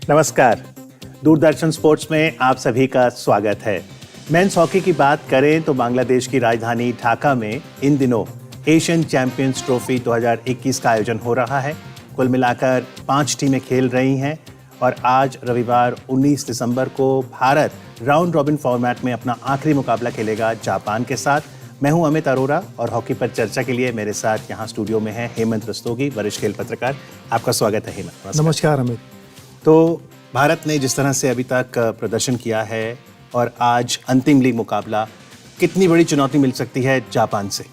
नमस्कार, दूरदर्शन स्पोर्ट्स में आप सभी का स्वागत है। मेंस हॉकी की बात करें तो बांग्लादेश की राजधानी ढाका में इन दिनों एशियन चैंपियंस ट्रॉफी 2021 का आयोजन हो रहा है। कुल मिलाकर 5 टीमें खेल रही हैं और आज रविवार 19 दिसंबर को भारत राउंड रॉबिन फॉर्मेट में अपना आखिरी मुकाबला खेलेगा जापान के साथ। मैं हूं अमित अरोरा और हॉकी पर चर्चा के लिए मेरे साथ यहां स्टूडियो में है हेमंत रस्तोगी, वरिष्ठ खेल पत्रकार। आपका स्वागत है हेमंत। नमस्कार अमित। तो भारत ने जिस तरह से अभी तक प्रदर्शन किया है और आज अंतिम लीग मुकाबला, कितनी बड़ी चुनौती मिल सकती है जापान से?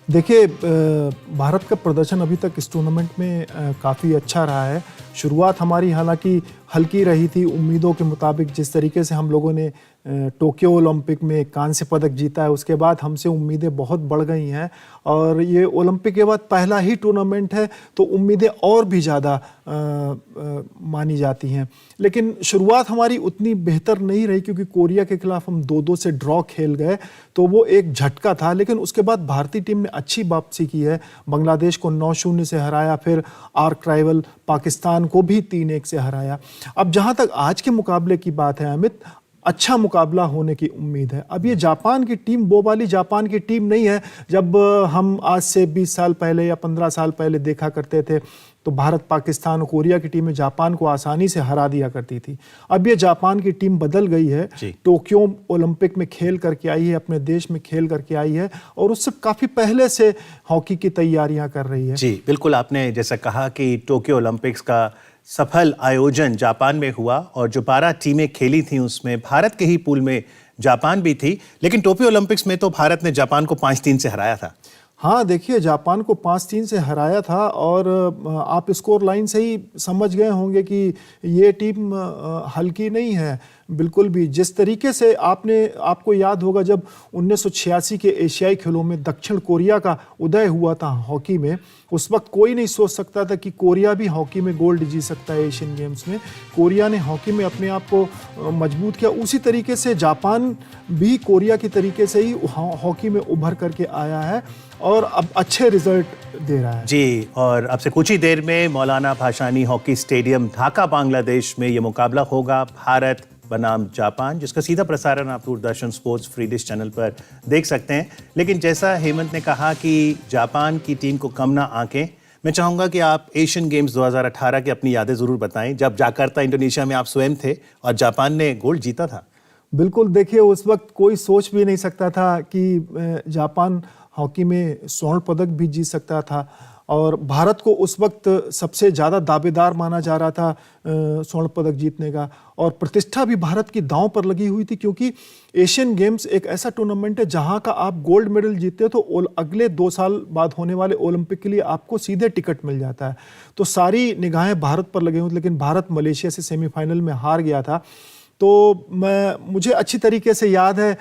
देखिए, भारत का प्रदर्शन अभी तक इस टूर्नामेंट में काफ़ी अच्छा रहा है। शुरुआत हमारी हालांकि हल्की रही थी उम्मीदों के मुताबिक। जिस तरीके से हम लोगों ने टोक्यो ओलंपिक में कांस्य पदक जीता है, उसके बाद हमसे उम्मीदें बहुत बढ़ गई हैं और ये ओलंपिक के बाद पहला ही टूर्नामेंट है तो उम्मीदें और भी ज़्यादा मानी जाती हैं। लेकिन शुरुआत हमारी उतनी बेहतर नहीं रही क्योंकि कोरिया के खिलाफ हम 2-2 से ड्रॉ खेल गए, तो वो एक झटका था। लेकिन उसके बाद भारतीय टीम ने अच्छी वापसी की है, बांग्लादेश को 9-0 से हराया, फिर आर्क राइवल पाकिस्तान को भी 3-1 से हराया। अब जहाँ तक आज के मुकाबले की बात है अमित, अच्छा मुकाबला होने की उम्मीद है। अब ये जापान की टीम वो वाली जापान की टीम नहीं है जब हम आज से 20 साल पहले या 15 साल पहले देखा करते थे तो भारत, पाकिस्तान और कोरिया की टीमें जापान को आसानी से हरा दिया करती थी। अब ये जापान की टीम बदल गई है, टोक्यो ओलंपिक में खेल करके आई है, अपने देश में खेल करके आई है और उससे काफ़ी पहले से हॉकी की तैयारियां कर रही है। जी बिल्कुल, आपने जैसा कहा कि टोक्यो ओलंपिक्स का सफल आयोजन जापान में हुआ और जो 12 टीमें खेली थीं उसमें भारत के ही पूल में जापान भी थी। लेकिन टोक्यो ओलंपिक्स में तो भारत ने जापान को 5-3 से हराया था। हाँ, देखिए, जापान को 5-3 से हराया था और आप स्कोर लाइन से ही समझ गए होंगे कि ये टीम हल्की नहीं है बिल्कुल भी। जिस तरीके से आपको याद होगा जब 1986 के एशियाई खेलों में दक्षिण कोरिया का उदय हुआ था हॉकी में, उस वक्त कोई नहीं सोच सकता था कि कोरिया भी हॉकी में गोल्ड जीत सकता है एशियन गेम्स में। कोरिया ने हॉकी में अपने आप को मजबूत किया, उसी तरीके से जापान भी कोरिया की तरीके से ही हॉकी में उभर करके आया है और अब अच्छे रिजल्ट दे रहा है। जी, और अब से कुछ ही देर में मौलाना भाषानी हॉकी स्टेडियम ढाका बांग्लादेश में ये मुकाबला होगा भारत बनाम जापान, जिसका सीधा प्रसारण आप Doordarshan sports free dish channel पर देख सकते हैं। लेकिन जैसा हेमंत ने कहा कि जापान की टीम को कम ना आंकें, मैं चाहूँगा कि आप एशियन गेम्स 2018 की अपनी यादें ज़रूर बताएं, जब जाकार्ता इंडोनेशिया में आप स्वयं थे और जापान ने गोल्ड जीता था। बिल्कुल, देखिए, उस वक्त कोई सोच भी नहीं सकता था कि जापान हॉकी में स्वर्ण पदक भी जीत सकता था और भारत को उस वक्त सबसे ज़्यादा दावेदार माना जा रहा था स्वर्ण पदक जीतने का और प्रतिष्ठा भी भारत की दांव पर लगी हुई थी क्योंकि एशियन गेम्स एक ऐसा टूर्नामेंट है जहां का आप गोल्ड मेडल जीतते हो तो अगले 2 साल बाद होने वाले ओलंपिक के लिए आपको सीधे टिकट मिल जाता है। तो सारी निगाहें भारत पर लगी हुई, लेकिन भारत मलेशिया से सेमीफाइनल में हार गया था। तो मुझे अच्छी तरीके से याद है,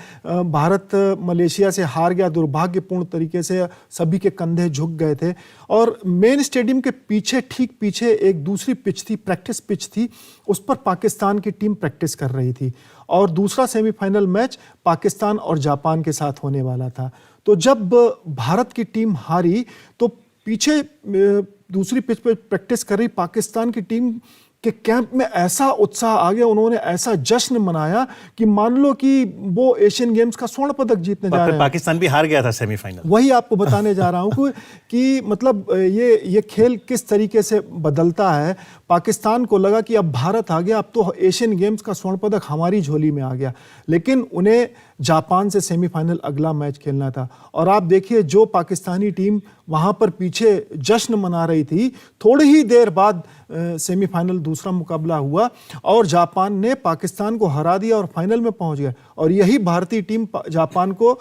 भारत मलेशिया से हार गया दुर्भाग्यपूर्ण तरीके से, सभी के कंधे झुक गए थे और मेन स्टेडियम के पीछे, ठीक पीछे एक दूसरी पिच थी, प्रैक्टिस पिच थी, उस पर पाकिस्तान की टीम प्रैक्टिस कर रही थी और दूसरा सेमीफाइनल मैच पाकिस्तान और जापान के साथ होने वाला था। तो जब भारत की टीम हारी तो पीछे दूसरी पिच पर प्रैक्टिस कर रही पाकिस्तान की टीम कि कैंप में ऐसा उत्साह आ गया, उन्होंने ऐसा जश्न मनाया कि मान लो कि वो एशियन गेम्स का स्वर्ण पदक जीतने जा रहे हैं। पाकिस्तान भी हार गया था सेमीफाइनल। वही आपको बताने जा रहा हूं कि मतलब ये खेल किस तरीके से बदलता है। पाकिस्तान को लगा कि अब भारत आ गया, अब तो एशियन गेम्स का स्वर्ण पदक हमारी झोली में आ गया, लेकिन उन्हें जापान से सेमीफाइनल अगला मैच खेलना था और आप देखिए जो पाकिस्तानी टीम वहां पर पीछे जश्न मना रही थी, थोड़ी ही देर बाद सेमीफाइनल दूसरा मुकाबला हुआ और जापान ने पाकिस्तान को हरा दिया और फाइनल में पहुंच गया और यही भारतीय टीम जापान को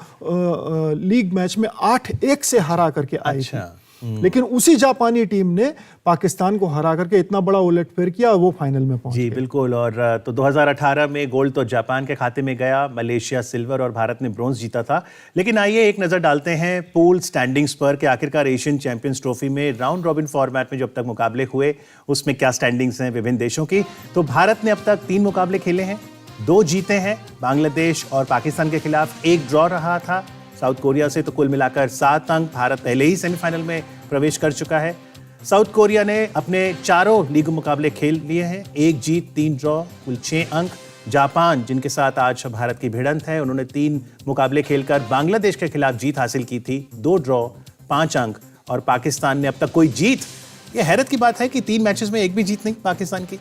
लीग मैच में 8-1 से हरा करके आई थी। लेकिन उसी जापानी टीम ने पाकिस्तान को हरा करके इतना बड़ा उलटफेर किया और वो फाइनल में पहुंच गए। जी बिल्कुल, और तो 2018 में गोल्ड तो जापान के खाते में गया, मलेशिया सिल्वर और भारत ने ब्रॉन्ज जीता था। लेकिन आइए एक नज़र डालते हैं पूल स्टैंडिंग्स पर कि आखिरकार एशियन चैंपियंस ट्रॉफी में राउंड रॉबिन फॉर्मेट में जो अब तक मुकाबले हुए उसमें क्या स्टैंडिंग्स हैं विभिन्न देशों की। तो भारत ने अब तक 3 मुकाबले खेले हैं, 2 जीते हैं, बांग्लादेश और पाकिस्तान के खिलाफ 1 ड्रॉ रहा था, साउथ कोरिया से तो कुल मिलाकर 7 अंक, भारत पहले ही सेमीफाइनल में प्रवेश कर चुका है। साउथ कोरिया ने अपने चारों लीग मुकाबले खेल लिए हैं, 1 जीत 3 ड्रॉ, कुल 6 अंक। जापान, जिनके साथ आज भारत की भिड़ंत है, उन्होंने 3 मुकाबले खेलकर बांग्लादेश के खिलाफ जीत हासिल की थी, 2 ड्रॉ 5 अंक। और पाकिस्तान ने अब तक कोई जीत, ये हैरत की बात है कि 3 मैचेस में एक भी जीत नहीं पाकिस्तान की।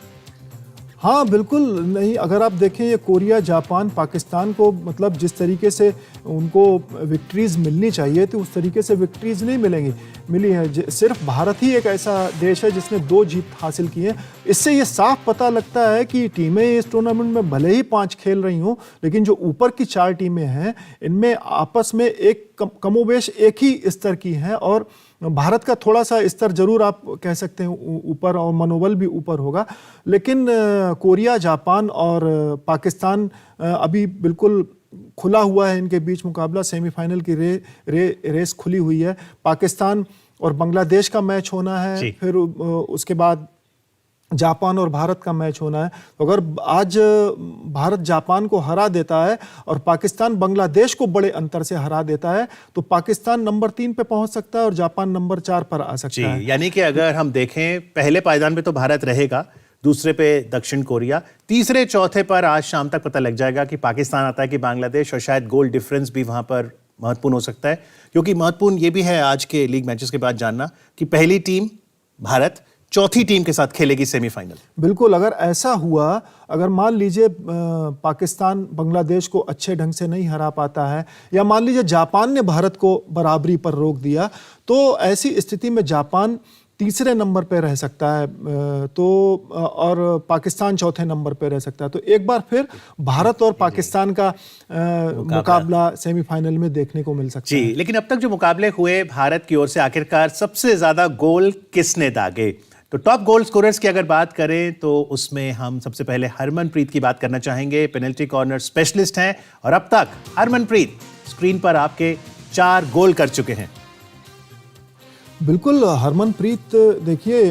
हाँ बिल्कुल नहीं, अगर आप देखें ये कोरिया, जापान, पाकिस्तान को मतलब जिस तरीके से उनको विक्ट्रीज मिलनी चाहिए थी उस तरीके से विक्ट्रीज नहीं मिली है। सिर्फ भारत ही एक ऐसा देश है जिसने 2 जीत हासिल की है। इससे ये साफ पता लगता है कि टीमें इस टूर्नामेंट में भले ही 5 खेल रही हों, लेकिन जो ऊपर की 4 टीमें हैं इनमें आपस में एक कमोबेश एक ही स्तर की हैं। और भारत का थोड़ा सा स्तर जरूर आप कह सकते हैं ऊपर और मनोबल भी ऊपर होगा, लेकिन कोरिया, जापान और पाकिस्तान अभी बिल्कुल खुला हुआ है इनके बीच मुकाबला। सेमीफाइनल की रेस खुली हुई है। पाकिस्तान और बांग्लादेश का मैच होना है, फिर उसके बाद जापान और भारत का मैच होना है। तो अगर आज भारत जापान को हरा देता है और पाकिस्तान बांग्लादेश को बड़े अंतर से हरा देता है तो पाकिस्तान नंबर 3 पे पहुंच सकता है और जापान नंबर 4 पर आ सकता है। यानी कि अगर हम देखें, पहले पायदान पे तो भारत रहेगा, दूसरे पे दक्षिण कोरिया, तीसरे चौथे पर आज शाम तक पता लग जाएगा कि पाकिस्तान आता है कि बांग्लादेश, और शायद गोल डिफरेंस भी वहां पर महत्वपूर्ण हो सकता है। क्योंकि महत्वपूर्ण ये भी है आज के लीग मैचेस के बाद जानना कि पहली टीम भारत चौथी टीम के साथ खेलेगी सेमीफाइनल। बिल्कुल, अगर ऐसा हुआ, अगर मान लीजिए पाकिस्तान बांग्लादेश को अच्छे ढंग से नहीं हरा पाता है, या मान लीजिए जापान ने भारत को बराबरी पर रोक दिया, तो ऐसी स्थिति में जापान तीसरे नंबर पर रह सकता है तो और पाकिस्तान चौथे नंबर पर रह सकता है। तो एक बार फिर भारत और पाकिस्तान का मुकाबला सेमीफाइनल में देखने को मिल सकता है। लेकिन अब तक जो मुकाबले हुए, भारत की ओर से आखिरकार सबसे ज्यादा गोल किसने दागे? तो टॉप गोल स्कोरर्स की अगर बात करें तो उसमें हम सबसे पहले हरमनप्रीत की बात करना चाहेंगे। पेनल्टी कॉर्नर स्पेशलिस्ट हैं और अब तक हरमनप्रीत स्क्रीन पर आपके 4 गोल कर चुके हैं। बिल्कुल, हरमनप्रीत देखिए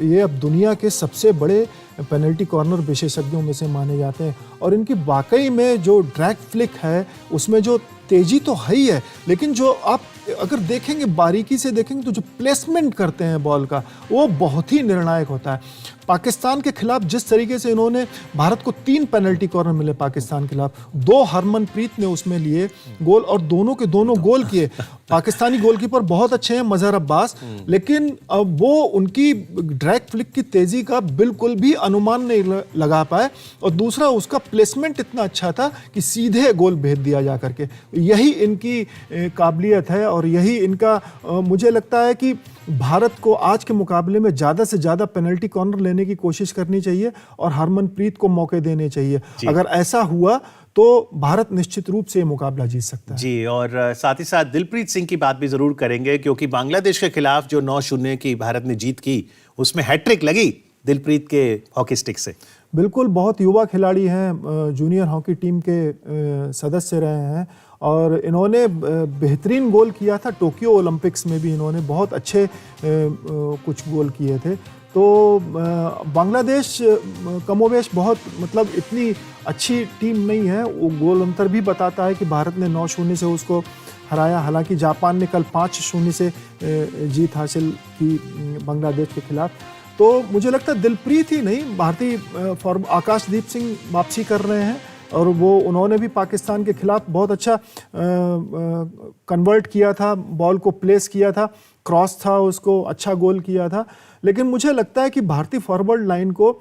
ये अब दुनिया के सबसे बड़े पेनल्टी कॉर्नर विशेषज्ञों में से माने जाते हैं और इनकी वाकई में जो ड्रैग फ्लिक है उसमें जो तेजी तो है ही है, लेकिन जो आप अगर देखेंगे, बारीकी से देखेंगे तो जो प्लेसमेंट करते हैं बॉल का वो बहुत ही निर्णायक होता है। पाकिस्तान के खिलाफ जिस तरीके से इन्होंने, भारत को 3 पेनल्टी कॉर्नर मिले पाकिस्तान के खिलाफ, 2 हरमनप्रीत ने उसमें लिए गोल और दोनों के दोनों गोल किए। पाकिस्तानी गोलकीपर बहुत अच्छे हैं, मजहर अब्बास, लेकिन अब वो उनकी ड्रैग फ्लिक की तेजी का बिल्कुल भी अनुमान नहीं लगा पाए और दूसरा उसका प्लेसमेंट इतना अच्छा था कि सीधे गोल भेज दिया जा करके। यही इनकी काबिलियत है और यही इनका, मुझे लगता है कि भारत को आज के मुकाबले में ज़्यादा से ज़्यादा पेनल्टी कॉर्नर लेने की कोशिश करनी चाहिए और हरमनप्रीत को मौके देने चाहिए। अगर ऐसा हुआ तो भारत निश्चित रूप से मुकाबला जीत सकता है। जी, और साथ ही साथ दिलप्रीत सिंह की बात भी जरूर करेंगे, क्योंकि बांग्लादेश के खिलाफ जो 9-0 की भारत ने जीत की, उसमें हैट्रिक लगी दिलप्रीत के हॉकी स्टिक से। बिल्कुल, बहुत युवा खिलाड़ी हैं, जूनियर हॉकी टीम के सदस्य रहे हैं और इन्होंने बेहतरीन गोल किया था। टोक्यो ओलंपिक्स में भी इन्होंने बहुत अच्छे कुछ गोल किए थे। तो बांग्लादेश कमोवेश बहुत, मतलब इतनी अच्छी टीम नहीं है, वो गोल अंतर भी बताता है कि भारत ने 9-0 से उसको हराया। हालांकि जापान ने कल 5-0 से जीत हासिल की बांग्लादेश के खिलाफ। तो मुझे लगता है दिलप्रीत ही नहीं, भारतीय आकाशदीप सिंह वापसी कर रहे हैं और वो उन्होंने भी पाकिस्तान के खिलाफ बहुत अच्छा कन्वर्ट किया था, बॉल को प्लेस किया था, क्रॉस था, उसको अच्छा गोल किया था। लेकिन मुझे लगता है कि भारतीय फॉरवर्ड लाइन को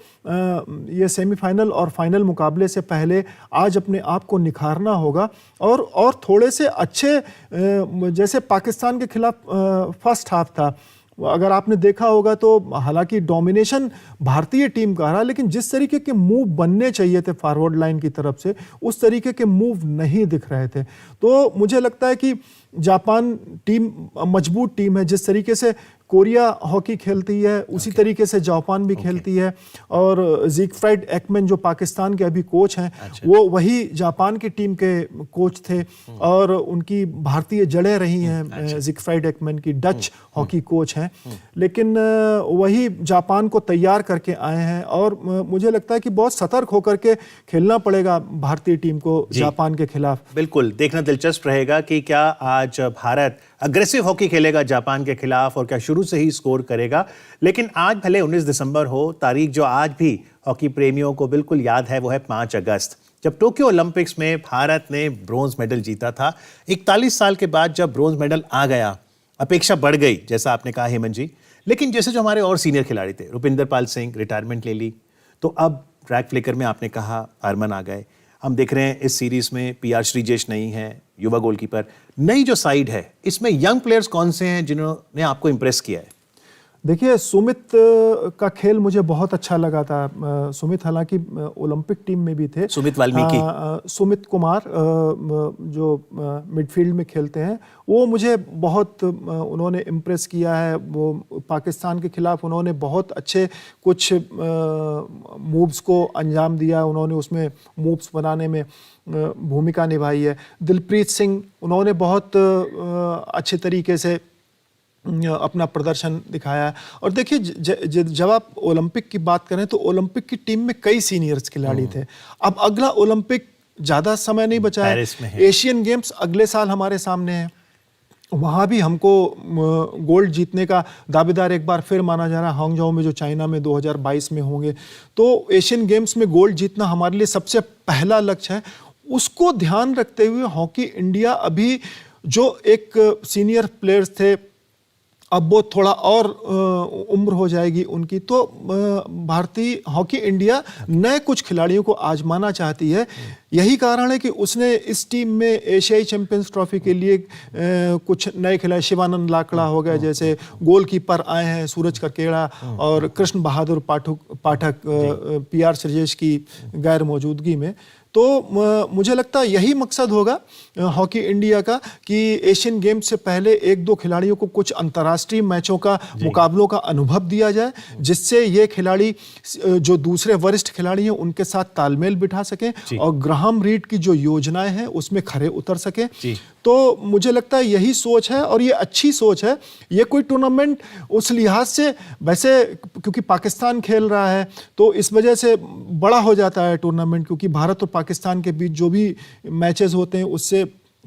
ये सेमीफाइनल और फाइनल मुकाबले से पहले आज अपने आप को निखारना होगा और थोड़े से अच्छे, जैसे पाकिस्तान के खिलाफ फर्स्ट हाफ था, अगर आपने देखा होगा तो हालांकि डोमिनेशन भारतीय टीम का रहा, लेकिन जिस तरीके के मूव बनने चाहिए थे फॉरवर्ड लाइन की तरफ से उस तरीके के मूव नहीं दिख रहे थे। तो मुझे लगता है कि जापान टीम मजबूत टीम है, जिस तरीके से कोरिया हॉकी खेलती है उसी तरीके से जापान भी खेलती है और ज़िगफ्राइड एक्मैन जो पाकिस्तान के अभी कोच हैं वो वही जापान की टीम के कोच थे और उनकी भारतीय जड़ें रही हैं। ज़िगफ्राइड एक्मैन की डच हॉकी कोच हैं, लेकिन वही जापान को तैयार करके आए हैं और मुझे लगता है कि बहुत सतर्क होकर के खेलना पड़ेगा भारतीय टीम को जापान के खिलाफ। बिल्कुल, देखना दिलचस्प रहेगा कि क्या आज भारत अग्रेसिव हॉकी खेलेगा जापान के खिलाफ और क्या शुरू से ही स्कोर करेगा। लेकिन आज भले 19 दिसंबर हो, तारीख जो आज भी हॉकी प्रेमियों को बिल्कुल याद है वो है 5 अगस्त, जब टोक्यो ओलंपिक्स में भारत ने ब्रॉन्ज मेडल जीता था। 41 साल के बाद जब ब्रॉन्ज मेडल आ गया, अपेक्षा बढ़ गई, जैसा आपने कहा हेमंत जी। लेकिन जैसे जो हमारे और सीनियर खिलाड़ी थे, रुपिंदर पाल सिंह रिटायरमेंट ले ली, तो अब ट्रैक फ्लिकर में आपने कहा हरमन आ गए। हम देख रहे हैं इस सीरीज में पीआर श्रीजेश नहीं है, युवा गोलकीपर। नई जो साइड है, इसमें यंग प्लेयर्स कौन से हैं जिन्होंने आपको इंप्रेस किया है? देखिए, सुमित का खेल मुझे बहुत अच्छा लगा था। सुमित हालांकि ओलंपिक टीम में भी थे। सुमित वाल्मीकि, सुमित कुमार जो मिडफील्ड में खेलते हैं, वो मुझे बहुत उन्होंने इम्प्रेस किया है। वो पाकिस्तान के खिलाफ उन्होंने बहुत अच्छे कुछ मूव्स को अंजाम दिया, उन्होंने उसमें मूव्स बनाने में भूमिका निभाई है। दिलप्रीत सिंह, उन्होंने बहुत अच्छे तरीके से अपना प्रदर्शन दिखाया है। और देखिए, जब आप ओलंपिक की बात करें तो ओलंपिक की टीम में कई सीनियर्स खिलाड़ी थे। अब अगला ओलंपिक ज़्यादा समय नहीं बचा है, एशियन गेम्स अगले साल हमारे सामने है। वहाँ भी हमको गोल्ड जीतने का दावेदार एक बार फिर माना जा रहा है, हांगझाओ में, जो चाइना में 2022 में होंगे। तो एशियन गेम्स में गोल्ड जीतना हमारे लिए सबसे पहला लक्ष्य है। उसको ध्यान रखते हुए हॉकी इंडिया अभी जो एक सीनियर प्लेयर्स थे, अब वो थोड़ा और उम्र हो जाएगी उनकी, तो भारतीय हॉकी इंडिया नए कुछ खिलाड़ियों को आजमाना चाहती है। यही कारण है कि उसने इस टीम में एशियाई चैंपियंस ट्रॉफी के लिए कुछ नए खिलाड़ी, शिवानंद लाकड़ा हो गए, जैसे गोलकीपर आए हैं सूरज करकेड़ा, और कृष्ण बहादुर पाठक पीआर श्रीजेश की गैर मौजूदगी में। तो मुझे लगता है यही मकसद होगा हॉकी इंडिया का कि एशियन गेम्स से पहले 1-2 खिलाड़ियों को कुछ अंतर्राष्ट्रीय मैचों का, मुकाबलों का अनुभव दिया जाए, जिससे ये खिलाड़ी जो दूसरे वरिष्ठ खिलाड़ी हैं उनके साथ तालमेल बिठा सकें और ग्राहम रीड की जो योजनाएं हैं उसमें खरे उतर सकें। तो मुझे लगता है यही सोच है और ये अच्छी सोच है। ये कोई टूर्नामेंट उस लिहाज से, वैसे क्योंकि पाकिस्तान खेल रहा है तो इस वजह से बड़ा हो जाता है टूर्नामेंट, क्योंकि भारत और पाकिस्तान के बीच जो भी मैचेस होते हैं उससे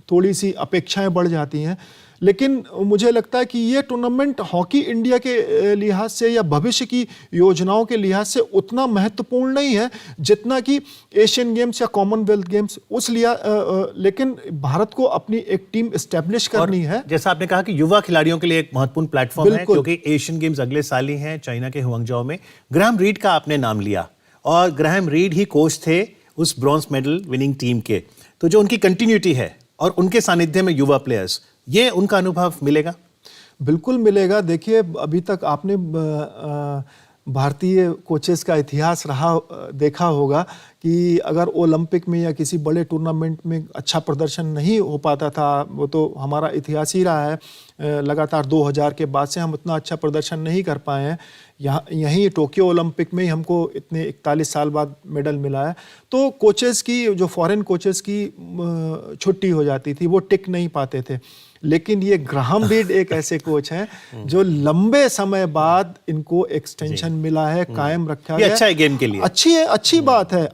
थोड़ी सी अपेक्षाएं बढ़ जाती हैं। लेकिन मुझे लगता है कि ये टूर्नामेंट हॉकी इंडिया के लिहाज से या भविष्य की योजनाओं के लिहाज से उतना महत्वपूर्ण नहीं है जितना कि एशियन गेम्स या कॉमनवेल्थ गेम्स। उस लेकिन भारत को अपनी एक टीम एस्टेब्लिश करनी है। जैसा आपने कहा कि युवा खिलाड़ियों के लिए एक महत्वपूर्ण प्लेटफॉर्म है, क्योंकि एशियन गेम्स अगले साल ही हैं चाइना के हुआंगझाओ में। ग्राहम रीड का आपने नाम लिया, और ग्राहम रीड ही कोच थे उस ब्रॉन्ज मेडल विनिंग टीम के। तो जो उनकी कंटिन्यूटी है और उनके सानिध्य में युवा प्लेयर्स, ये उनका अनुभव मिलेगा? बिल्कुल मिलेगा। देखिए, अभी तक आपने भारतीय कोचेस का इतिहास देखा होगा कि अगर ओलंपिक में या किसी बड़े टूर्नामेंट में अच्छा प्रदर्शन नहीं हो पाता था, वो तो हमारा इतिहास ही रहा है। लगातार 2000 के बाद से हम उतना अच्छा प्रदर्शन नहीं कर पाए हैं। यहीं टोक्यो ओलंपिक में ही हमको इतने 41 साल बाद मेडल मिला है। तो कोचेस की, जो फॉरेन कोचेस की छुट्टी हो जाती थी, वो टिक नहीं पाते थे। लेकिन ये ग्राहम रीड एक ऐसे कोच हैं जो लंबे समय बाद इनको एक्सटेंशन मिला है, कायम रखा गया। अच्छा है गेम के लिए, अच्छी बात है।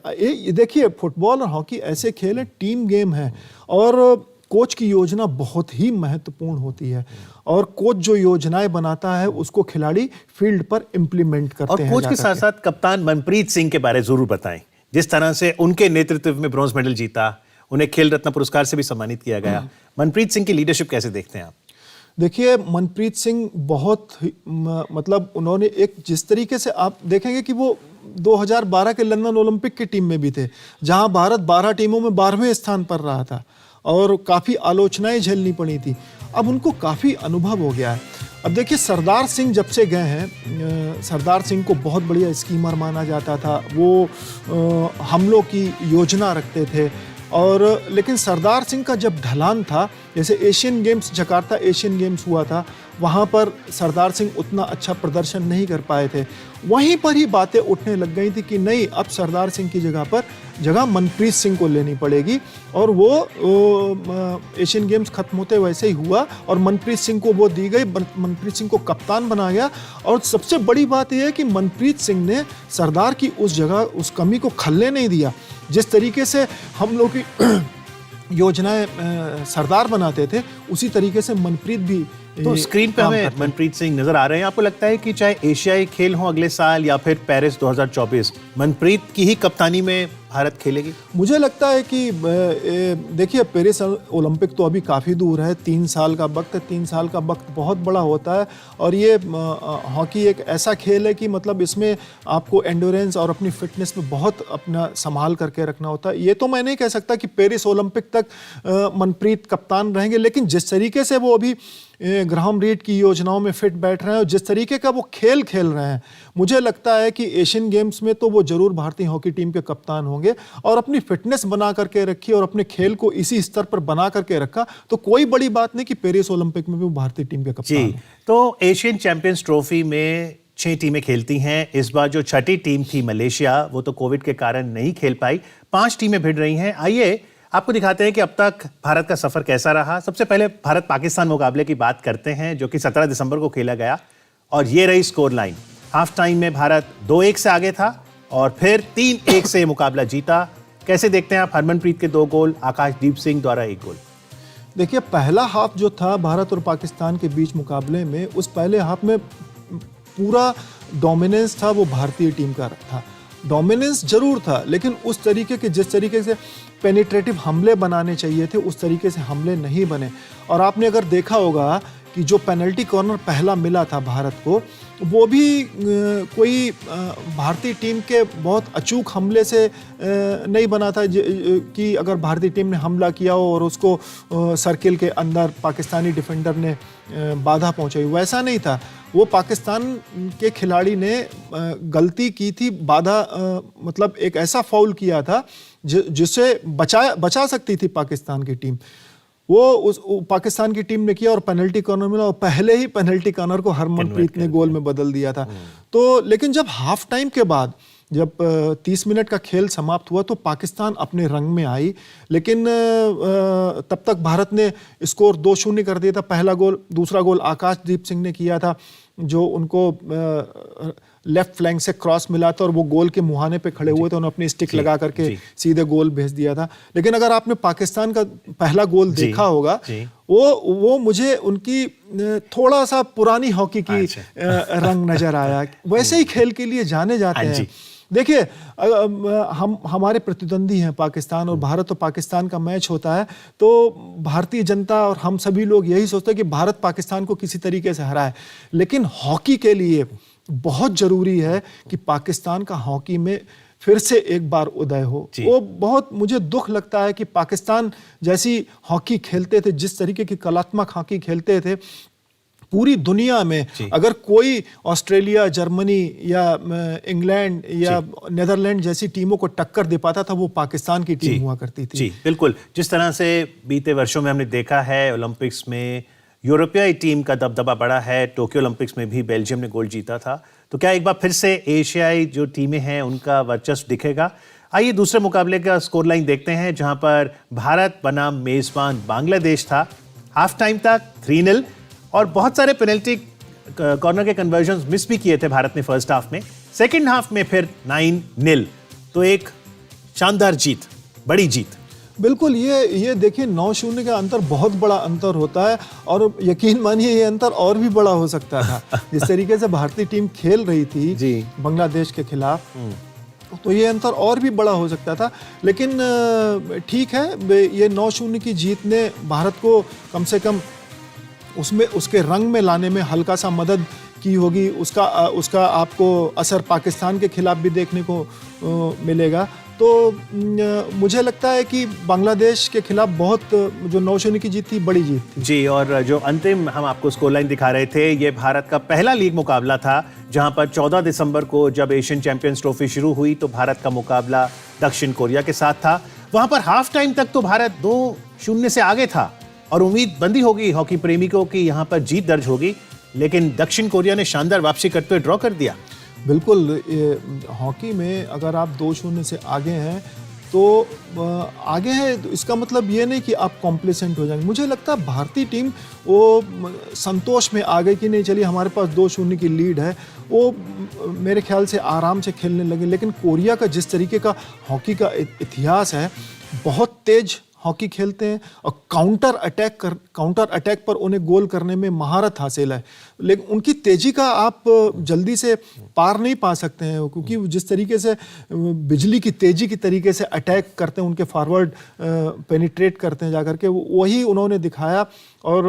देखिए, फुटबॉल और हॉकी ऐसे खेल हैं, टीम गेम है, और कोच की योजना बहुत ही महत्वपूर्ण होती है। और कोच जो योजनाएं बनाता है उसको खिलाड़ी फील्ड पर इम्प्लीमेंट करते हैं। और कोच के साथ साथ कप्तान मनप्रीत सिंह के बारे जरूर बताएं, जिस तरह से उनके नेतृत्व में ब्रॉन्ज मेडल जीता, उन्हें खेल रत्न पुरस्कार से भी सम्मानित किया गया। मनप्रीत सिंह की लीडरशिप कैसे देखते हैं आप? देखिए, मनप्रीत सिंह बहुत मतलब उन्होंने एक, जिस तरीके से आप देखेंगे कि वो 2012 के लंदन ओलंपिक की टीम में भी थे, जहां भारत 12 टीमों में 12वें स्थान पर रहा था और काफ़ी आलोचनाएं झेलनी पड़ी थी। अब उनको काफ़ी अनुभव हो गया है। अब देखिए, सरदार सिंह जब से गए हैं, सरदार सिंह को बहुत बढ़िया स्कीमर माना जाता था। वो हमलों की योजना रखते थे। और लेकिन सरदार सिंह का जब ढलान था, जैसे Asian games, Jakarta Asian games हुआ था, वहाँ पर सरदार सिंह उतना अच्छा प्रदर्शन नहीं कर पाए थे। वहीं पर ही बातें उठने लग गई थी कि नहीं, अब सरदार सिंह की जगह मनप्रीत सिंह को लेनी पड़ेगी। और वो एशियन गेम्स खत्म होते वैसे ही हुआ और मनप्रीत सिंह को वो दी गई, मनप्रीत सिंह को कप्तान बनाया गया। और सबसे बड़ी बात यह है कि मनप्रीत सिंह ने सरदार की उस कमी को खलने नहीं दिया। जिस तरीके से हम लोग की योजनाएं सरदार बनाते थे, उसी तरीके से मनप्रीत भी तो स्क्रीन पे हमें मनप्रीत सिंह नजर आ रहे हैं। आपको लगता है कि चाहे एशियाई खेल हो अगले साल या फिर पेरिस 2024, मनप्रीत की ही कप्तानी में भारत खेलेगी? मुझे लगता है कि देखिए, पेरिस ओलंपिक तो अभी काफ़ी दूर है, 3 साल का वक्त है। 3 साल का वक्त बहुत बड़ा होता है और ये हॉकी एक ऐसा खेल है कि मतलब इसमें आपको एंडोरेंस और अपनी फिटनेस में बहुत अपना संभाल करके रखना होता है। ये तो मैं नहीं कह सकता कि पेरिस ओलंपिक तक मनप्रीत कप्तान रहेंगे, लेकिन जिस तरीके से वो अभी ग्राहम रीड की योजनाओं में फिट बैठ रहे हैं और जिस तरीके का वो खेल खेल रहे हैं, मुझे लगता है कि एशियन गेम्स में तो वो जरूर भारतीय हॉकी टीम के कप्तान होंगे। और अपनी फिटनेस बना करके रखी और अपने खेल को इसी स्तर पर बना करके रखा तो कोई बड़ी बात नहीं कि पेरिस ओलंपिक में भी वो भारतीय टीम के कप्तान जी। तो एशियन चैंपियंस ट्रॉफी में 6 टीमें खेलती हैं। इस बार जो छठी टीम थी मलेशिया, वो तो कोविड के कारण नहीं खेल पाई। 5 टीमें भिड़ रही हैं। आइए आपको दिखाते हैं कि अब तक भारत का सफर कैसा रहा। सबसे पहले भारत पाकिस्तान मुकाबले की बात करते हैं, जो कि 17 दिसंबर को खेला गया और ये रही स्कोर लाइन। हाफ टाइम में भारत 2-1 से आगे था और फिर 3-1 से मुकाबला जीता। कैसे देखते हैं आप हरमनप्रीत के 2 गोल, आकाशदीप सिंह द्वारा 1 गोल? देखिए, पहला हाफ जो था भारत और पाकिस्तान के बीच मुकाबले में, उस पहले हाफ में पूरा डोमिनेंस था वो भारतीय टीम का था। डोमिनेंस जरूर था, लेकिन उस तरीके के जिस तरीके से पेनिट्रेटिव हमले बनाने चाहिए थे उस तरीके से हमले नहीं बने। और आपने अगर देखा होगा कि जो पेनल्टी कॉर्नर पहला मिला था भारत को, वो भी कोई भारतीय टीम के बहुत अचूक हमले से नहीं बना था कि अगर भारतीय टीम ने हमला किया हो और उसको सर्किल के अंदर पाकिस्तानी डिफेंडर ने बाधा पहुंचाई, वैसा नहीं था। वो पाकिस्तान के खिलाड़ी ने गलती की थी, बाधा मतलब एक ऐसा फाउल किया था जिससे बचा सकती थी पाकिस्तान की टीम। वो पाकिस्तान की टीम ने किया और पेनल्टी कॉर्नर मिला और पहले ही पेनल्टी कॉर्नर को हरमनप्रीत ने गोल में बदल दिया था। तो लेकिन जब हाफ टाइम के बाद जब 30 मिनट का खेल समाप्त हुआ तो पाकिस्तान अपने रंग में आई, लेकिन तब तक भारत ने स्कोर 2-0 कर दिया था। पहला गोल, दूसरा गोल आकाशदीप सिंह ने किया था, जो उनको लेफ्ट फ्लैंक से क्रॉस मिला था और वो गोल के मुहाने पे खड़े हुए थे, उन्होंने अपनी स्टिक लगा करके सीधे गोल भेज दिया था। लेकिन अगर आपने पाकिस्तान का पहला गोल देखा होगा, वो मुझे उनकी थोड़ा सा पुरानी हॉकी की रंग नजर आया। वैसे ही खेल के लिए जाने जाते हैं। देखिए, हम हमारे प्रतिद्वंदी हैं पाकिस्तान और भारत, तो पाकिस्तान का मैच होता है तो भारतीय जनता और हम सभी लोग यही सोचते हैं कि भारत पाकिस्तान को किसी तरीके से हराए। लेकिन हॉकी के लिए बहुत जरूरी है कि पाकिस्तान का हॉकी में फिर से एक बार उदय हो। वो बहुत मुझे दुख लगता है कि पाकिस्तान जैसी हॉकी खेलते थे, जिस तरीके की कलात्मक हॉकी खेलते थे, पूरी दुनिया में अगर कोई ऑस्ट्रेलिया, जर्मनी या इंग्लैंड या नेदरलैंड जैसी टीमों को टक्कर दे पाता था, वो पाकिस्तान की टीम हुआ करती थी। जी बिल्कुल। जिस तरह से बीते वर्षों में हमने देखा है, ओलंपिक्स में यूरोपीय टीम का दबदबा बड़ा है। टोक्यो ओलंपिक्स में भी बेल्जियम ने गोल्ड जीता था। तो क्या एक बार फिर से एशियाई जो टीमें हैं उनका वर्चस्व दिखेगा? आइए दूसरे मुकाबले का स्कोर लाइन देखते हैं, जहां पर भारत बनाम मेजबान बांग्लादेश था। हाफ टाइम तक 3-0 और बहुत सारे पेनल्टी कॉर्नर के कन्वर्जन मिस भी किए थे भारत ने फर्स्ट हाफ में। सेकेंड हाफ में फिर 9-0। तो एक शानदार जीत, बड़ी जीत। बिल्कुल, ये देखिए 9-0 का अंतर बहुत बड़ा अंतर होता है और यकीन मानिए ये अंतर और भी बड़ा हो सकता था। जिस तरीके से भारतीय टीम खेल रही थी बांग्लादेश के खिलाफ, तो ये अंतर और भी बड़ा हो सकता था। लेकिन ठीक है, ये 9-0 की जीत ने भारत को कम से कम उसमें उसके रंग में लाने में हल्का सा मदद की होगी। उसका आपको असर पाकिस्तान के खिलाफ भी देखने को मिलेगा। तो मुझे लगता है कि बांग्लादेश के खिलाफ बहुत जो 9-0 की जीत थी, बड़ी जीत थी। जी, और जो अंतिम हम आपको स्कोर लाइन दिखा रहे थे, ये भारत का पहला लीग मुकाबला था, जहां पर 14 दिसंबर को जब एशियन चैंपियंस ट्रॉफी शुरू हुई तो भारत का मुकाबला दक्षिण कोरिया के साथ था। वहां पर हाफ टाइम तक तो भारत 2-0 से आगे था और उम्मीद बंदी होगी हॉकी प्रेमिकों की यहाँ पर जीत दर्ज होगी, लेकिन दक्षिण कोरिया ने शानदार वापसी करते हुए ड्रॉ कर दिया। बिल्कुल, हॉकी में अगर आप 2-0 से आगे हैं तो आगे है, तो इसका मतलब ये नहीं कि आप कॉम्प्लेसेंट हो जाएंगे। मुझे लगता है भारतीय टीम वो संतोष में आ गई कि नहीं, चलिए हमारे पास 2-0 की लीड है, वो मेरे ख्याल से आराम से खेलने लगे। लेकिन कोरिया का जिस तरीके का हॉकी का इतिहास है, बहुत तेज हॉकी खेलते हैं और काउंटर अटैक पर उन्हें गोल करने में महारत हासिल है। लेकिन उनकी तेजी का आप जल्दी से पार नहीं पा सकते हैं, क्योंकि जिस तरीके से बिजली की तेजी की तरीके से अटैक करते हैं, उनके फॉरवर्ड पेनिट्रेट करते हैं जाकर के, वही उन्होंने दिखाया और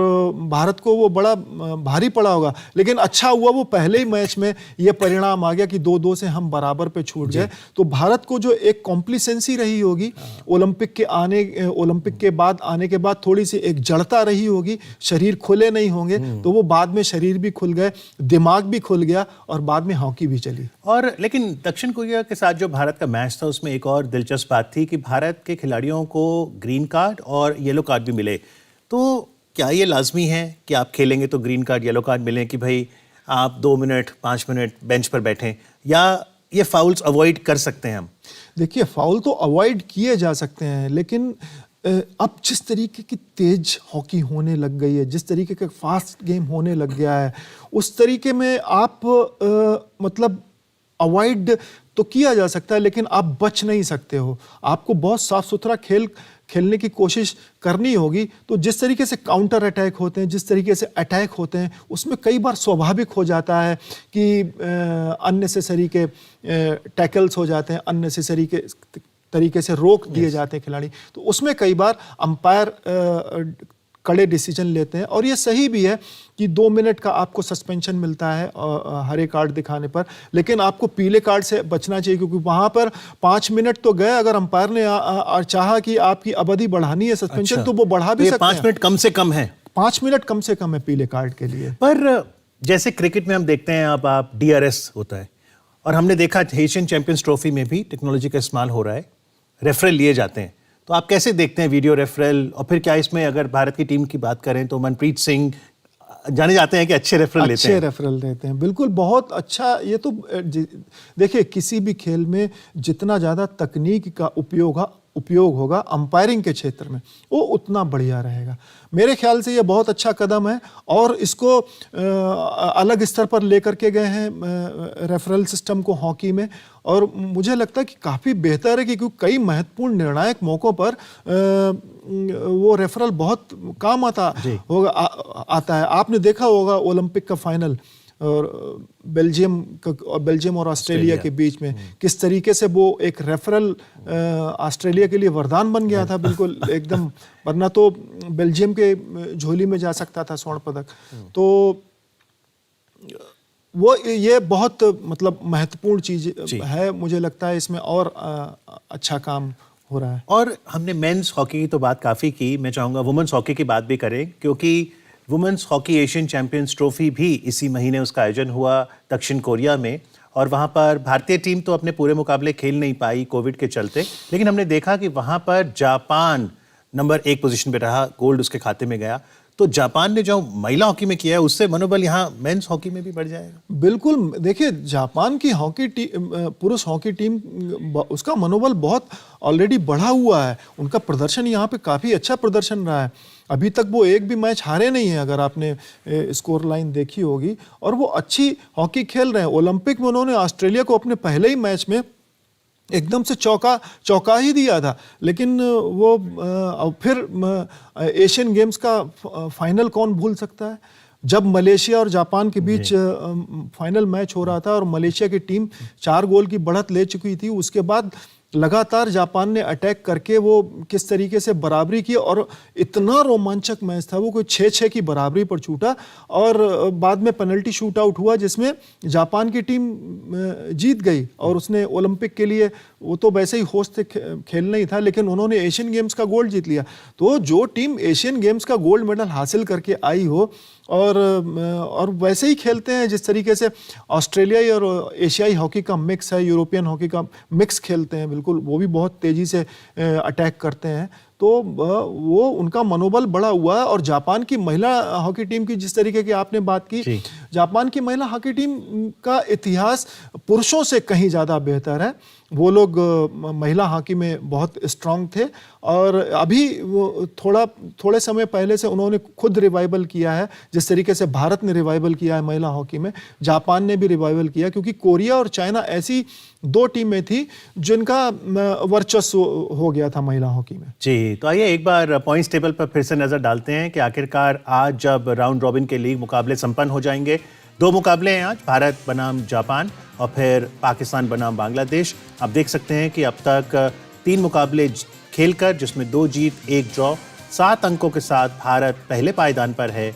भारत को वो बड़ा भारी पड़ा होगा। लेकिन अच्छा हुआ वो पहले ही मैच में ये परिणाम आ गया कि 2-2 से हम बराबर पे छूट गए। तो भारत को जो एक कॉम्प्लिसेंसी रही होगी ओलंपिक के बाद आने के बाद, थोड़ी सी एक जड़ता रही होगी, शरीर खुले नहीं होंगे, तो वो बाद में शरीर भी खुल गए, दिमाग भी खुल गया और बाद में हॉकी भी चली। और लेकिन दक्षिण कोरिया के साथ जो भारत का मैच था उसमें एक और दिलचस्प बात थी कि भारत के खिलाड़ियों को ग्रीन कार्ड और येलो कार्ड भी मिले। तो क्या ये लाजमी है कि आप खेलेंगे तो ग्रीन कार्ड येलो कार्ड मिलें कि भाई आप 2 मिनट 5 मिनट बेंच पर बैठें, या ये फाउल्स अवॉइड कर सकते हैं हम? देखिए, फाउल तो अवॉइड किए जा सकते हैं, लेकिन अब जिस तरीके की तेज हॉकी होने लग गई है, जिस तरीके का फास्ट गेम होने लग गया है, उस तरीके में आप मतलब अवॉइड तो किया जा सकता है, लेकिन आप बच नहीं सकते हो। आपको बहुत साफ सुथरा खेलने की कोशिश करनी होगी। तो जिस तरीके से काउंटर अटैक होते हैं, जिस तरीके से अटैक होते हैं, उसमें कई बार स्वाभाविक हो जाता है कि अननेसेसरी के टैकल्स हो जाते हैं, अननेसेसरी के तरीके से रोक दिए जाते हैं खिलाड़ी। तो उसमें कई बार अंपायर कड़े डिसीजन लेते हैं, और ये सही भी है कि 2 मिनट का आपको सस्पेंशन मिलता है हरे कार्ड दिखाने पर, लेकिन आपको पीले कार्ड से बचना चाहिए, क्योंकि वहां पर 5 मिनट तो गए। अगर अंपायर ने चाहा कि आपकी अवधि बढ़ानी है सस्पेंशन, तो वो बढ़ा भी सकते हैं। 5 मिनट कम से कम है, 5 मिनट कम से कम है पीले कार्ड के लिए। पर जैसे क्रिकेट में हम देखते हैं अब आप DRS होता है, और हमने देखा एशियन चैंपियंस ट्रॉफी में भी टेक्नोलॉजी का इस्तेमाल हो रहा है, रेफरल लिए जाते हैं। तो आप कैसे देखते हैं वीडियो रेफरल? और फिर क्या इसमें अगर भारत की टीम की बात करें तो मनप्रीत सिंह जाने जाते हैं कि अच्छे रेफरल लेते हैं। अच्छे रेफरल देते हैं, बिल्कुल, बहुत अच्छा। ये तो देखिए, किसी भी खेल में जितना ज़्यादा तकनीक का उपयोग होगा अंपायरिंग के क्षेत्र में, वो उतना बढ़िया रहेगा। मेरे ख्याल से ये बहुत अच्छा कदम है, और इसको अलग स्तर पर लेकर के गए हैं रेफरल सिस्टम को हॉकी में, और मुझे लगता है कि काफ़ी बेहतर है, क्योंकि कई महत्वपूर्ण निर्णायक मौक़ों पर वो रेफरल बहुत काम आता है। आपने देखा होगा ओलंपिक का फाइनल और बेल्जियम और ऑस्ट्रेलिया के बीच में किस तरीके से वो एक रेफरल ऑस्ट्रेलिया के लिए वरदान बन गया था, बिल्कुल एकदम, वरना तो बेल्जियम के झोली में जा सकता था स्वर्ण पदक। तो वो ये बहुत मतलब महत्वपूर्ण चीज है, मुझे लगता है इसमें और अच्छा काम हो रहा है। और हमने मेंस हॉकी की तो बात काफ़ी की, मैं चाहूँगा वुमेन्स हॉकी की बात भी करें, क्योंकि women's hockey Asian champions trophy भी इसी महीने उसका आयोजन हुआ दक्षिण कोरिया में, और वहाँ पर भारतीय टीम तो अपने पूरे मुकाबले खेल नहीं पाई कोविड के चलते, लेकिन हमने देखा कि वहाँ पर जापान नंबर 1 पोजीशन पे रहा, गोल्ड उसके खाते में गया। तो जापान ने जो महिला हॉकी में किया है, उससे मनोबल यहाँ मेंस हॉकी में भी बढ़ जाएगा। बिल्कुल, देखिए, जापान की हॉकी टीम, पुरुष हॉकी टीम, उसका मनोबल बहुत ऑलरेडी बढ़ा हुआ है। उनका प्रदर्शन यहाँ पे काफ़ी अच्छा प्रदर्शन रहा है। अभी तक वो एक भी मैच हारे नहीं है, अगर आपने स्कोर लाइन देखी होगी, और वो अच्छी हॉकी खेल रहे हैं। ओलंपिक में उन्होंने ऑस्ट्रेलिया को अपने पहले ही मैच में एकदम से चौंका ही दिया था, लेकिन वो फिर एशियन गेम्स का फाइनल कौन भूल सकता है, जब मलेशिया और जापान के बीच फाइनल मैच हो रहा था और मलेशिया की टीम 4 गोल की बढ़त ले चुकी थी। उसके बाद लगातार जापान ने अटैक करके वो किस तरीके से बराबरी की, और इतना रोमांचक मैच था वो, कोई 6-6 की बराबरी पर छूटा, और बाद में पेनल्टी शूट आउट हुआ जिसमें जापान की टीम जीत गई, और उसने ओलंपिक के लिए, वो तो वैसे ही होस्ट थे, खेलना ही था, लेकिन उन्होंने एशियन गेम्स का गोल्ड जीत लिया। तो जो टीम एशियन गेम्स का गोल्ड मेडल हासिल करके आई हो, और वैसे ही खेलते हैं जिस तरीके से ऑस्ट्रेलियाई और एशियाई हॉकी का मिक्स है, यूरोपियन हॉकी का मिक्स खेलते हैं, बिल्कुल, वो भी बहुत तेज़ी से अटैक करते हैं। तो वो उनका मनोबल बढ़ा हुआ है। और जापान की महिला हॉकी टीम की जिस तरीके की आपने बात की, जापान की महिला हॉकी टीम का इतिहास पुरुषों से कहीं ज़्यादा बेहतर है। वो लोग महिला हॉकी में बहुत स्ट्रांग थे और अभी वो थोड़े समय पहले से उन्होंने खुद रिवाइवल किया है। जिस तरीके से भारत ने रिवाइवल किया है महिला हॉकी में, जापान ने भी रिवाइवल किया, क्योंकि कोरिया और चाइना ऐसी दो टीमें थी जिनका वर्चस्व हो गया था महिला हॉकी में। जी, तो आइए एक बार पॉइंट्स टेबल पर फिर से नजर डालते हैं कि आखिरकार आज जब राउंड रॉबिन के लीग मुकाबले संपन्न हो जाएंगे, 2 मुकाबले हैं आज, भारत बनाम जापान और फिर पाकिस्तान बनाम बांग्लादेश। आप देख सकते हैं कि अब तक 3 मुकाबले खेलकर जिसमें 2 जीत 1 ड्रॉ, 7 अंकों के साथ भारत पहले पायदान पर है,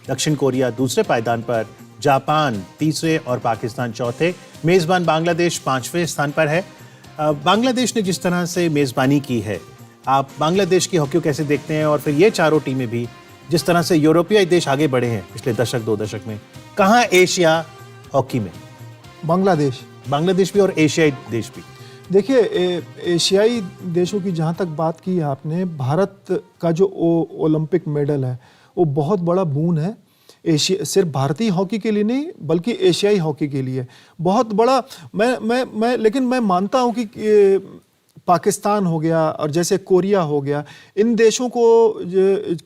दक्षिण कोरिया दूसरे पायदान पर, जापान तीसरे और पाकिस्तान चौथे। मेजबान बांग्लादेश 5वें स्थान पर है। बांग्लादेश ने जिस तरह से मेजबानी की है, आप बांग्लादेश की हॉकी को कैसे देखते हैं? और फिर ये चारों टीमें भी जिस तरह से यूरोपीय देश आगे बढ़े हैं पिछले दशक 2 दशक में, कहाँ एशिया हॉकी में? बांग्लादेश भी और एशियाई देश भी। देखिए, एशियाई देशों की जहाँ तक बात की आपने, भारत का जो ओलंपिक मेडल है वो बहुत बड़ा बून है। एशिया सिर्फ भारतीय हॉकी के लिए नहीं बल्कि एशियाई हॉकी के लिए बहुत बड़ा। लेकिन मैं मानता हूँ कि पाकिस्तान हो गया और जैसे कोरिया हो गया, इन देशों को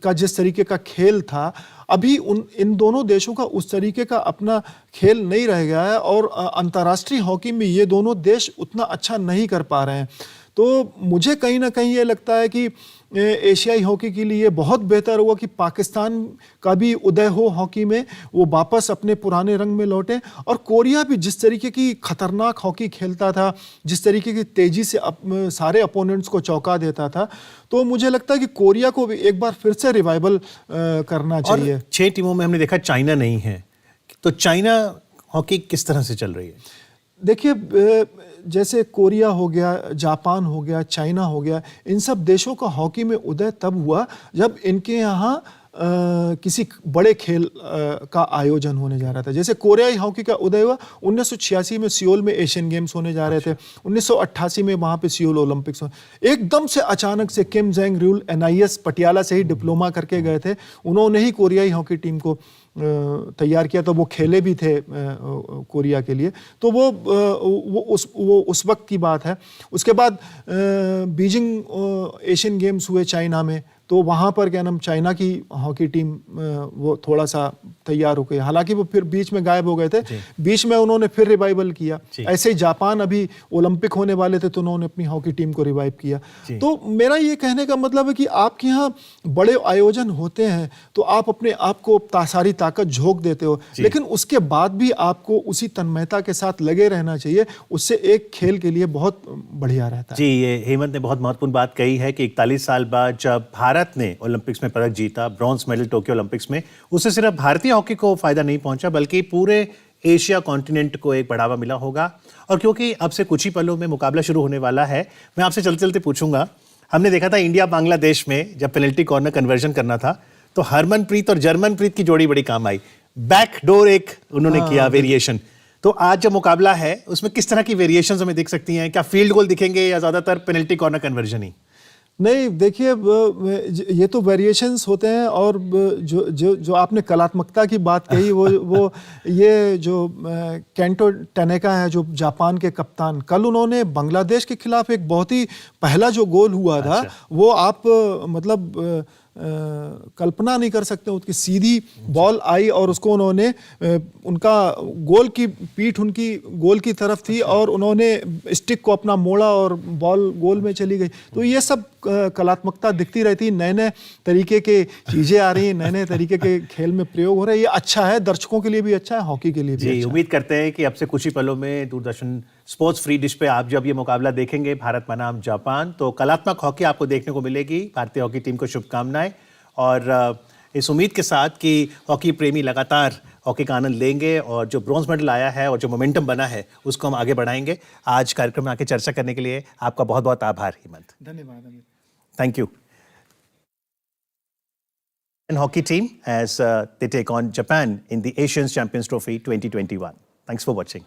का जिस तरीके का खेल था, अभी इन दोनों देशों का उस तरीके का अपना खेल नहीं रह गया है और अंतर्राष्ट्रीय हॉकी में ये दोनों देश उतना अच्छा नहीं कर पा रहे हैं। तो मुझे कहीं ना कहीं ये लगता है कि एशियाई हॉकी के लिए बहुत बेहतर होगा कि पाकिस्तान का भी उदय हो हॉकी में, वो वापस अपने पुराने रंग में लौटे। और कोरिया भी जिस तरीके की खतरनाक हॉकी खेलता था, जिस तरीके की तेजी से सारे अपोनेंट्स को चौंका देता था, तो मुझे लगता है कि कोरिया को भी एक बार फिर से रिवाइवल करना चाहिए। 6 टीमों में हमने देखा चाइना नहीं है, तो चाइना हॉकी किस तरह से चल रही है? देखिए, जैसे कोरिया हो गया, जापान हो गया, चाइना हो गया, इन सब देशों का हॉकी में उदय तब हुआ जब इनके यहाँ किसी बड़े खेल का आयोजन होने जा रहा था। जैसे कोरियाई हॉकी का उदय हुआ 1986 में सियोल में एशियन गेम्स होने जा रहे थे, 1988 में वहाँ पे सियोल ओलंपिक्स एकदम से अचानक से किम जेंग र्यूल NIS पटियाला से ही डिप्लोमा करके गए थे, उन्होंने ही कोरियाई हॉकी टीम को तैयार किया। तो वो खेले भी थे कोरिया के लिए। तो वो उस वक्त की बात है। उसके बाद बीजिंग एशियन गेम्स हुए चाइना में, तो वहाँ पर क्या नाम चाइना की हॉकी टीम वो थोड़ा सा तैयार हो गई, हालांकि वो फिर बीच में गायब हो गए थे, बीच में उन्होंने फिर रिवाइवल किया। ऐसे ही जापान अभी ओलंपिक होने वाले थे तो उन्होंने अपनी हॉकी टीम को रिवाइव किया। तो मेरा ये कहने का मतलब है कि आपके यहाँ बड़े आयोजन होते हैं तो आप अपने आप को सारी ताकत झोंक देते हो, लेकिन उसके बाद भी आपको उसी तन्मयता के साथ लगे रहना चाहिए, उससे एक खेल के लिए बहुत बढ़िया रहता है। जी, ये हेमंत ने बहुत महत्वपूर्ण बात कही है कि 41 साल बाद जब भारत ने ओलंपिक्स में पदक जीता, ब्रॉन्ज मेडल टोक्यो ओलंपिक्स में, उससे सिर्फ भारतीय हॉकी को फायदा नहीं पहुंचा बल्कि पूरे एशिया कॉन्टिनेंट को एक बढ़ावा मिला होगा। और क्योंकि अब से कुछ ही पलों में मुकाबला शुरू होने वाला है, मैं आपसे चलते चलते पूछूंगा, हमने देखा था इंडिया बांग्लादेश में जब पेनल्टी कॉर्नर कन्वर्जन करना था तो हरमनप्रीत और जर्मनप्रीत की जोड़ी बड़ी काम आई, बैकडोर एक उन्होंने किया वेरिएशन। तो आज जो मुकाबला है उसमें किस तरह की वेरिएशंस हमें दिख सकती हैं? क्या फील्ड गोल दिखेंगे या ज्यादातर पेनल्टी कॉर्नर कन्वर्जन ही? नहीं, देखिए, ये तो वेरिएशंस होते हैं। और जो आपने कलात्मकता की बात कही, वो ये जो केंटो टैनेका है, जो जापान के कप्तान, कल उन्होंने बांग्लादेश के खिलाफ एक बहुत ही पहला जो गोल हुआ था, वो आप मतलब कल्पना नहीं कर सकते। उसकी सीधी बॉल आई और उसको उन्होंने उनका गोल की पीठ उनकी गोल की तरफ थी और उन्होंने स्टिक को अपना मोड़ा और बॉल गोल में चली गई। तो ये सब कलात्मकता दिखती रहती, नए नए तरीके के चीजें आ रही हैं, नए नए तरीके के खेल में प्रयोग हो रहे हैं। ये अच्छा है, दर्शकों के लिए भी अच्छा है, हॉकी के लिए भी अच्छा है। उम्मीद करते हैं कि अब से कुछ ही पलों में दूरदर्शन स्पोर्ट्स फ्री डिश पे आप जब ये मुकाबला देखेंगे भारत बनाम जापान, तो कलात्मक हॉकी आपको देखने को मिलेगी। भारतीय हॉकी टीम को शुभकामनाएं और इस उम्मीद के साथ कि हॉकी प्रेमी लगातार हॉकी का आनंद लेंगे और जो ब्रॉन्ज मेडल आया है और जो मोमेंटम बना है उसको हम आगे बढ़ाएंगे। आज कार्यक्रम में आके चर्चा करने के लिए आपका बहुत बहुत आभार हेमंत। धन्यवाद। Thank you. And hockey team as they take on Japan in the Asian Champions Trophy 2021. Thanks for watching.